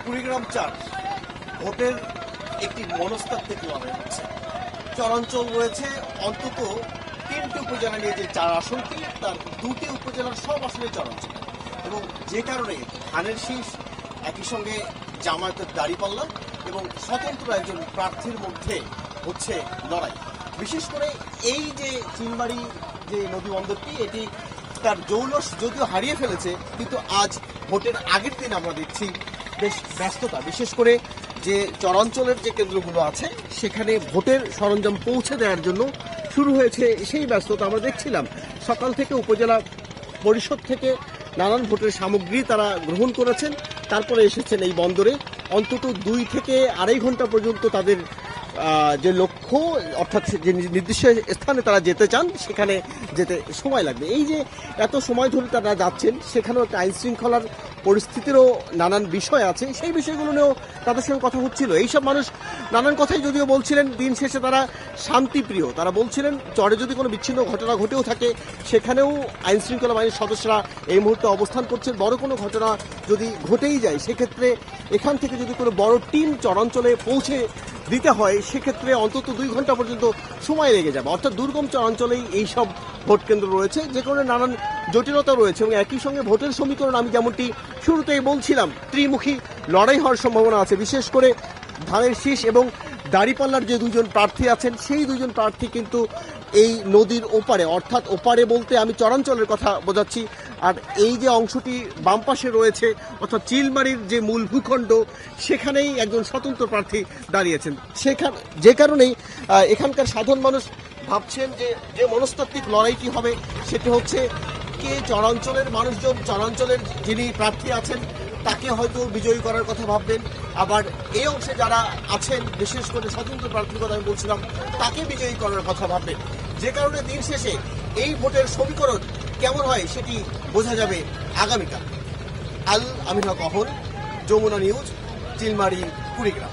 কুড়িগ্রাম ৪ ভোটের একটি মনস্তাত্ত্বিক লড়াই হচ্ছে। চরাঞ্চল রয়েছে অন্তত ৩টি উপজেলা নিয়ে যে ৪ আসনটি, তার ২টি উপজেলার সব আসলে চরাঞ্চল, এবং যে কারণে ধানের শীষ একই সঙ্গে জামায়াতের দাঁড়িপাল্লা এবং স্বতন্ত্র একজন প্রার্থীর মধ্যে হচ্ছে লড়াই। বিশেষ করে এই যে চিলমারি যে নদী বন্দরটি, এটি তার জৌলস যদিও হারিয়ে ফেলেছে, কিন্তু আজ ভোটের আগের দিন আমরা দেখছি বেশ ব্যস্ততা। বিশেষ করে যে চরাঞ্চলের যে কেন্দ্রগুলো আছে সেখানে ভোটের সরঞ্জাম পৌঁছে দেওয়ার জন্য শুরু হয়েছে সেই ব্যস্ততা। আমরা দেখছিলাম সকাল থেকে উপজেলা পরিষদ থেকে নানান ভোটের সামগ্রী তারা গ্রহণ করেছেন, তারপরে এসেছেন এই বন্দরে। অন্তত ২ থেকে আড়াই ঘন্টা পর্যন্ত তাদের যে লক্ষ্য, অর্থাৎ যে নির্দিষ্ট স্থানে তারা যেতে চান সেখানে যেতে সময় লাগবে। এই যে এত সময় ধরে তারা যাচ্ছেন, সেখানেও একটা আইন শৃঙ্খলার পরিস্থিতিরও নানান বিষয় আছে, সেই বিষয়গুলো নিয়েও তাদের সঙ্গে কথা হচ্ছিল। এইসব মানুষ নানান কথাই যদিও বলছিলেন, দিন শেষে তারা শান্তিপ্রিয়। তারা বলছিলেন চরে যদি কোনো বিচ্ছিন্ন ঘটনা ঘটেও থাকে সেখানেও আইন শৃঙ্খলা বাহিনীর সদস্যরা এই মুহূর্তে অবস্থান করছেন। বড় কোনো ঘটনা যদি ঘটেই যায় সেক্ষেত্রে এখান থেকে যদি কোনো বড় টিম চরাঞ্চলে পৌঁছে দিতে হয় সেক্ষেত্রে অন্তত ২ ঘন্টা পর্যন্ত সময় লেগে যাবে। অর্থাৎ দুর্গম চরাঞ্চলেই এইসব ভোট কেন্দ্র রয়েছে, যে কারণে নানান জটিলতা রয়েছে। এবং একই সঙ্গে ভোটের সমীকরণ আমি যেমনটি শুরুতেই বলছিলাম, ত্রিমুখী লড়াই হওয়ার সম্ভাবনা আছে। বিশেষ করে ধানের শীষ এবং দাঁড়িপাল্লার যে ২জন প্রার্থী আছেন, সেই ২জন প্রার্থী কিন্তু এই নদীর ওপারে, অর্থাৎ ওপারে বলতে আমি চরাঞ্চলের কথা বোঝাচ্ছি। আর এই যে অংশটি বাম পাশে রয়েছে, অর্থাৎ চিলমারির যে মূল ভূখণ্ড, সেখানেই একজন স্বতন্ত্র প্রার্থী দাঁড়িয়েছেন। যে কারণেই এখানকার সাধারণ মানুষ ভাবছেন যে মনস্তাত্ত্বিক লড়াইটি হবে সেটি হচ্ছে কে চরাঞ্চলের মানুষজন, চরাঞ্চলের যিনি প্রার্থী আছেন তাকে হয়তো বিজয়ী করার কথা ভাববেন, আবার এই অংশে যারা আছেন বিশেষ করে স্বতন্ত্র প্রার্থীর কথা আমি বলছিলাম তাকে বিজয়ী করার কথা ভাববেন। যে কারণে দিন শেষে এই ভোটের সমীকরণ কেমন হয় সেটি বোঝা যাবে আগামীকাল। আল আমিন হক অহন, যমুনা নিউজ, চিলমারি, কুড়িগ্রাম।